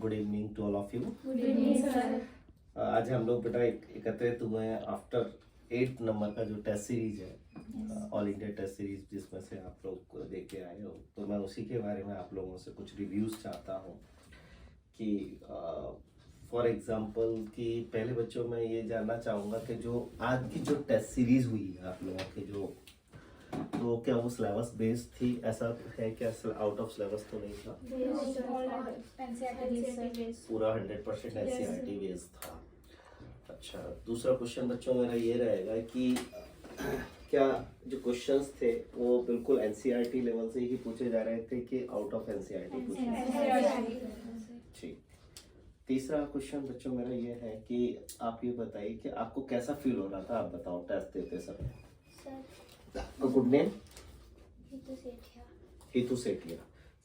Good evening to all of you. Good evening sir. आज हम लोग बेटा एकत्रित हुए हैं आफ्टर 8 नंबर का जो टेस्ट सीरीज है, ऑल इंडिया टेस्ट सीरीज, जिसमें से आप लोग देख के आए हो। तो मैं उसी के बारे में आप लोगों से कुछ रिव्यूज़ चाहता हूँ कि फॉर एग्जांपल कि पहले बच्चों में ये जानना चाहूँगा कि जो आज की जो टेस्ट सीरीज हुई है आप लोगों की जो, तो क्या वो सिलेबस बेस्ड थी? ऐसा है क्या? आउट ऑफ सिलेबस तो नहीं था? पूरा 100% एनसीईआरटी बेस्ड था। अच्छा, दूसरा क्वेश्चन बच्चों मेरा ये रहेगा कि क्या जो क्वेश्चंस थे वो बिल्कुल एनसीईआरटी लेवल से ही पूछे जा रहे थे कि आउट ऑफ एनसीईआरटी पूछे? ठीक। तीसरा क्वेश्चन बच्चों मेरा ये है कि आप ये बताइए कि आपको कैसा फील हो रहा था, आप बताओ टेस्ट देते समय। Good name? हितू सेठिया।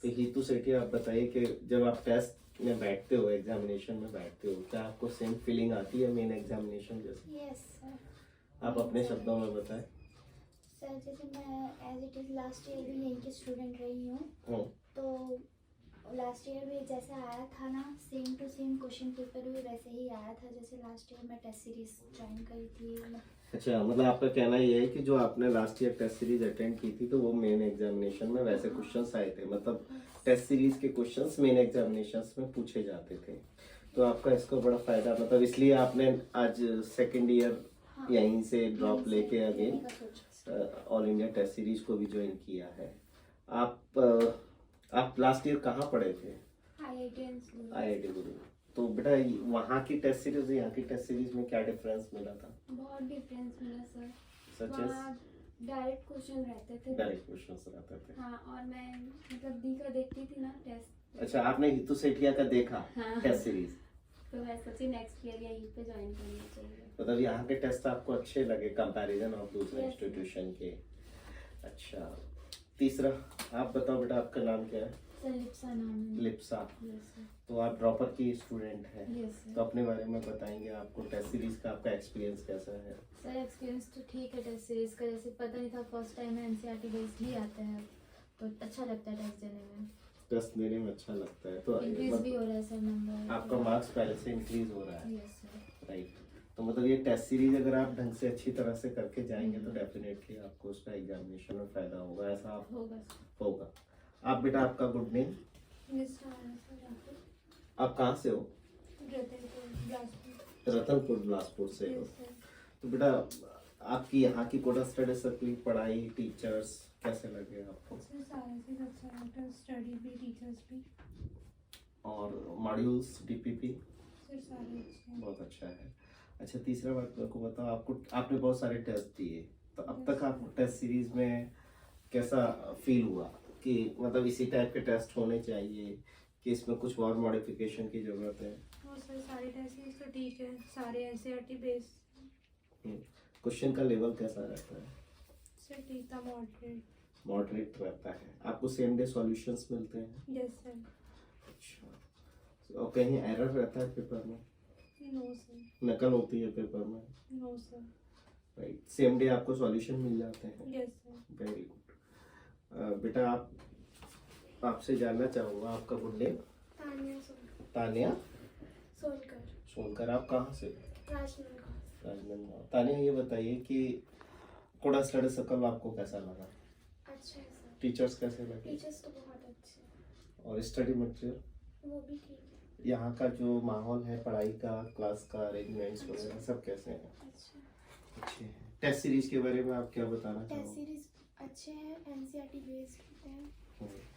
तो हितू सेठिया, आप बताइए कि जब आप टेस्ट में बैठते हो, एग्जामिनेशन में बैठते हो, क्या आपको सेम फीलिंग आती है मेन एग्जामिनेशन जैसे? Yes sir. आप अपने शब्दों में बताएं। सर जैसे मैं as it is last year भी यहीं की स्टूडेंट रही हूँ, तो लास्ट ईयर भी जैसे आया था ना, same to same question paper भी वैसे ही आया था जैसे लास्ट ईयर मैं टेस्ट सीरीज ज्वाइन करी थी। अच्छा, मतलब आपका कहना ये है कि जो आपने last year test series attend की थी तो वो मेन एग्जामिनेशन में वैसे क्वेश्चंस आए थे, मतलब टेस्ट सीरीज के क्वेश्चंस मेन एग्जामिनेशंस में पूछे जाते थे। तो आपका इसको बड़ा फायदा, मतलब इसलिए आपने आज सेकंड ईयर यहीं से ड्रॉप लेके again all India test series को भी ज्वाइन किया है। आप लास्ट ईयर कहाँ पढ़े थे? IIT गुरु। तो बेटा वहाँ की टेस्ट सीरीज यहाँ की टेस्ट सीरीज में क्या डिफरेंस मिला था? बहुत डिफरेंस मिला सर। सच वहाँ डायरेक्ट क्वेश्चन रहते थे। डायरेक्ट क्वेश्चंस रहते थे। हाँ, और मैं मतलब दी का देखती थी ना टेस्ट। अच्छा, आपने हितू सेठिया का देखा? हाँ। Test series. तो मैं सोची नेक्स्ट ईयर यहीं पे ज्वाइन करना चाहिए। मतलब यहाँ के टेस्ट आपको अच्छे लगे कंपैरिजन ऑफ दूसरे इंस्टीट्यूशन के? अच्छा, तीसरा आप बताओ बेटा, आपका नाम क्या है? सर लिप्सा नाम है। लिप्सा। Yes sir. तो आप ड्रॉपर की स्टूडेंट हैं। Yes sir. तो अपने बारे में बताएंगे, आपको टेस्ट सीरीज का आपका एक्सपीरियंस कैसा है? सर एक्सपीरियंस तो ठीक है टेस्ट सीरीज का, जैसे पता नहीं था फर्स्ट टाइम में एनसीईआरटी बेस्ड ही आता है, तो अच्छा लगता है टेस्ट देने में। टेस्ट देने में अच्छा लगता है। तो इंक्रीज भी हो रहा है सर नंबर। आपका मार्क्स पहले से इंक्रीज हो रहा है? Yes sir. राइट। तो मतलब ये टेस्ट सीरीज अगर आप ढंग से अच्छी तरह से करके जाएंगे तो डेफिनेटली आपको उसका एग्जामिनेशन में फायदा होगा, ऐसा आप होगा। आप बेटा, आपका गुड नेम? आप कहाँ से हो? रतनपुर बिलासपुर से हो। तो बेटा आपकी यहाँ की कोटा स्टडी सर्कल, पढ़ाई, टीचर्स कैसे लगे आपको? स्टडी भी, टीचर्स भी और मॉड्यूल्स, DPP सर सारे अच्छे हैं। बहुत अच्छा है। अच्छा, तीसरा बात मेरे को बताओ, आपने बहुत सारे टेस्ट दिए, तो अब तक आपको टेस्ट सीरीज में कैसा फील हुआ कि मतलब इसी टाइप के टेस्ट होने चाहिए कि इसमें कुछ और मॉडिफिकेशन की जरूरत है? और सर सारे टेस्ट तो ठीक है, सारे एनसीईआरटी बेस्ड। क्वेश्चन का लेवल कैसा रहता है? सर ठीक था, मॉडरेट रहता है। आपको सेम डे सॉल्यूशंस मिलते हैं? Yes sir. अच्छा, और कहीं एरर रहता है पेपर में? No sir. नकल होती है पेपर में? No sir. Right, same day आपको सॉल्यूशन मिल जाते हैं? Yes sir. Very good. बेटा आपसे जानना चाहूँगा, आपका गुड नेम? तानिया सोनकर। आप कहाँ से? राजनांदगांव। तानिया, ये बताइए कि कोटा स्टडी सर्कल आपको कैसा लगा? अच्छा है सर। टीचर्स कैसे लगे? टीचर्स तो बहुत अच्छे हैं। और स्टडी मटेरियल? वो भी ठीक है। यहाँ का जो माहौल है पढ़ाई का, क्लास का अरेंजमेंट्स वगैरह सब कैसे हैं? अच्छा। अच्छे हैं। टेस्ट सीरीज के बारे में आप क्या बताना टेस्ट चाहोगे? सीरीज अच्छे हैं, एनसीईआरटी बेस्ड होते हैं,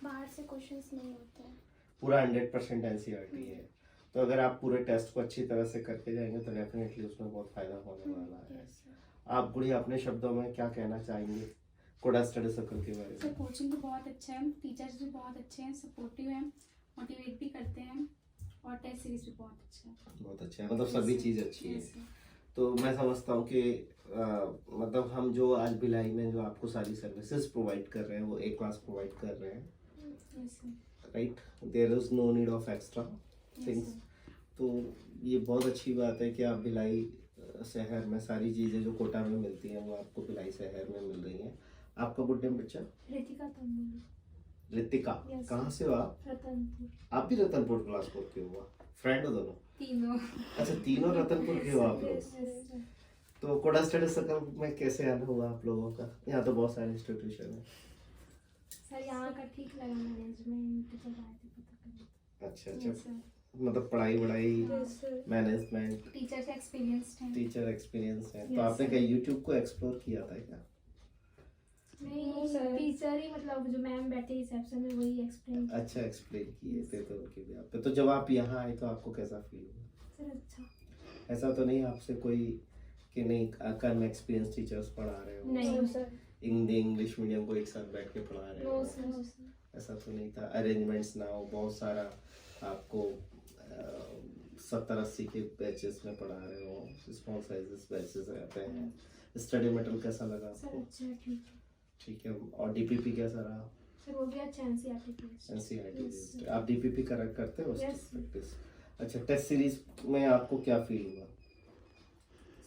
बाहर से क्वेश्चंस नहीं होते हैं। पूरा 100% एनसीईआरटी है। तो अगर आप पूरे टेस्ट को अच्छी तरह से करके जाएंगे तो डेफिनेटली उसमें बहुत फायदा होने वाला है। Yes sir. आप गुड़िया अपने शब्दों में क्या कहना चाहेंगे कोटा स्टडी सर्कल के बारे सर में? कोचिंग भी बहुत अच्छा है, टीचर्स भी बहुत अच्छे हैं, सपोर्टिव हैं, मोटिवेट भी करते हैं, और टेस्ट सीरीज भी बहुत अच्छा है। बहुत अच्छा है, मतलब सभी चीज़ अच्छी है। Yes, sir. तो मैं समझता हूँ कि मतलब हम जो आज भिलाई में जो आपको सारी सर्विसेज प्रोवाइड कर रहे हैं वो A क्लास प्रोवाइड कर रहे हैं, Yes, sir. Right? There is no need of extra Yes, things. sir. तो ये बहुत अच्छी बात है कि आप भिलाई शहर में सारी चीज़ें जो कोटा में मिलती हैं वो आपको भिलाई शहर में मिल रही हैं। आपका गुड नेम बच्चा? रितिका तंबू। रितिका, Yes, कहाँ से हो आप? रतनपुर आप भी रतनपुर क्लास के हो? फ्रेंड हो दोनों? तीनों। अच्छा, तीनों रतनपुर के हो आप लोग? Yes, तो कोडा स्टडी सर्कल में कैसे आना हुआ आप लोगों का? यहाँ तो बहुत सारे इंस्टीट्यूशन है। सर यहाँ का ठीक लगा मैनेजमेंट, जब आए थे पता करने। अच्छा Yes, अच्छा, sir. मतलब पढ़ाई वढ़ाई, Yes, sir. मैनेजमेंट, टीचर से एक्सपीरियंस है। टीचर एक्सपीरियंस है। तो Yes, आपने sir. क्या यूट्यूब को एक्सप्लोर किया था क्या? नहीं, No, sir. टीचर ही मतलब जो मैम बैठे रिसेप्शन में वही एक्सप्लेन। अच्छा, एक्सप्लेन किए थे तो उनके भी आप पे। तो जब आप यहाँ आए तो आपको कैसा फील हुआ? सर अच्छा। ऐसा तो नहीं आपसे कोई कि नहीं कम एक्सपीरियंस टीचर्स पढ़ा रहे हो, नहीं। No, sir. Hindi English medium को एक साथ बैठ के पढ़ा रहे नो हो, सर। ऐसा तो नहीं था? अरेंजमेंट्स ना हो, बहुत सारा आपको 70-80 के बैचेस में पढ़ा रहे हो, स्मॉल साइजेस बैचेस रहते हैं। स्टडी मटेरियल कैसा लगा सर आपको? अच्छा ठीक है। ठीक है। और डीपीपी कैसा रहा? सर वो भी अच्छा NCERT based. NCERT Yes, based. sir. आप डीपीपी करते हो Yes, sir. प्रैक्टिस? अच्छा, टेस्ट सीरीज में आपको क्या फील हुआ?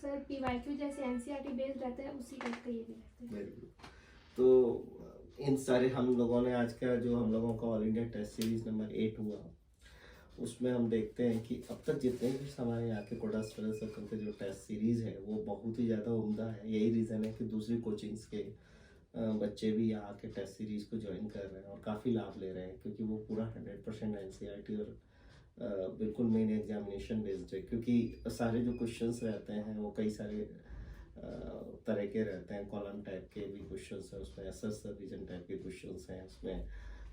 सर पीवाईक्यू जैसे एनसीईआरटी बेस्ड रहता है उसी टाइप का ये भी रहता है। Very good. तो इन सारे हम लोगों ने आज का जो हम लोगों का all India test series number 8 हुआ, उसमें हम देखते हैं कि अब तक जितने भी हमारे यहाँ के कोडा स्टडी सर्कल के जो टेस्ट सीरीज है वो बहुत ही ज़्यादा उम्दा है। यही रीज़न है कि दूसरी कोचिंग्स के बच्चे भी यहाँ के टेस्ट सीरीज को ज्वाइन कर रहे हैं और काफ़ी लाभ ले रहे हैं, क्योंकि वो पूरा 100% एनसीईआरटी और बिल्कुल मेन एग्जामिनेशन बेस्ड है। क्योंकि सारे जो क्वेश्चंस रहते हैं वो कई सारे तरह के रहते हैं, कॉलम टाइप के भी क्वेश्चंस हैं उसमें, एसएस रिवीजन टाइप के क्वेश्चंस हैं उसमें,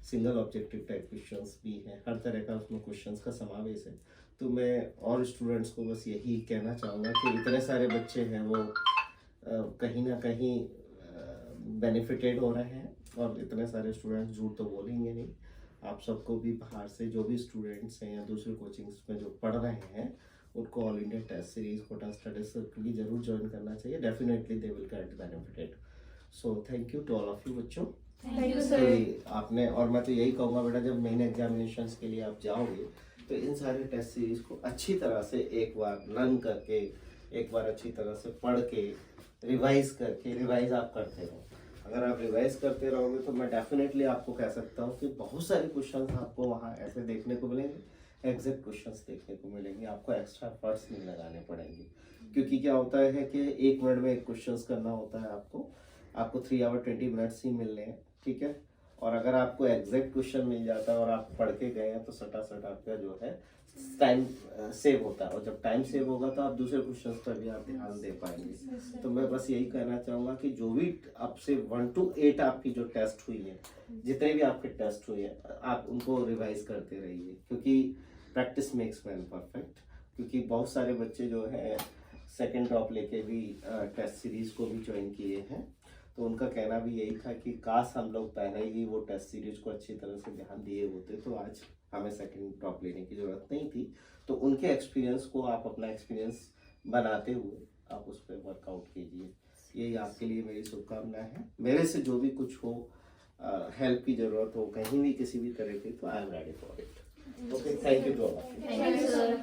सिंगल ऑब्जेक्टिव टाइप क्वेश्चंस भी हैं, हर तरह का उसमें क्वेश्चंस का समावेश है। तो मैं और स्टूडेंट्स को बस यही कहना चाहूँगा कि इतने सारे बच्चे हैं वो कहीं ना कहीं बेनिफिटेड हो रहे हैं, और इतने सारे स्टूडेंट्स झूठ तो बोलेंगे नहीं। आप सबको भी बाहर से जो भी स्टूडेंट्स हैं या दूसरे कोचिंग्स में जो पढ़ रहे हैं उनको all India test series Kota study circle की जरूर ज्वाइन करना चाहिए। Definitely they will get benefited. So thank you to all of you बच्चों। Thank you, sir. कि आपने, और मैं तो यही कहूँगा बेटा, जब मेन एग्जामिनेशंस के लिए आप जाओगे तो इन सारे टेस्ट सीरीज को अच्छी तरह से एक बार लर्न करके, एक बार अच्छी तरह से पढ़ के, रिवाइज करके, रिवाइज आप करते रहो। अगर आप रिवाइज करते रहोगे तो मैं डेफिनेटली आपको कह सकता हूँ कि बहुत सारे क्वेश्चंस आपको वहाँ ऐसे देखने को मिलेंगे, एग्जैक्ट क्वेश्चंस देखने को मिलेंगे, आपको एक्स्ट्रा एफर्ट्स नहीं लगाने पड़ेंगे। क्योंकि क्या होता है कि 1 मिनट में एक क्वेश्चंस करना होता है आपको 3 आवर 20 मिनट्स ही मिलने हैं, ठीक है। और अगर आपको एग्जैक्ट क्वेश्चन मिल जाता है और आप पढ़ के गए हैं तो सटासट आपका जो है टाइम सेव होता है, और जब टाइम सेव होगा तो आप दूसरे क्वेश्चंस पर भी आप ध्यान दे पाएंगे। तो मैं बस यही कहना चाहूँगा कि जो भी आपसे 1 to 8 आपकी जो टेस्ट हुई है, जितने भी आपके टेस्ट हुए हैं, आप उनको रिवाइज करते रहिए, क्योंकि प्रैक्टिस मेक्स मैन परफेक्ट। क्योंकि बहुत सारे बच्चे जो है सेकेंड ड्रॉप लेके भी टेस्ट सीरीज को भी ज्वाइन किए हैं, तो उनका कहना भी यही था कि काश हम लोग पहले ही वो टेस्ट सीरीज को अच्छी तरह से ध्यान दिए होते तो आज हमें सेकंड ड्रॉप लेने की ज़रूरत नहीं थी। तो उनके एक्सपीरियंस को आप अपना एक्सपीरियंस बनाते हुए आप उस पर वर्कआउट कीजिए। यही आपके लिए मेरी शुभकामनाएं हैं। मेरे से जो भी कुछ हो, हेल्प की ज़रूरत हो कहीं भी किसी भी तरह की, तो I am ready for it. Okay, thank you to all of you. Thank you sir.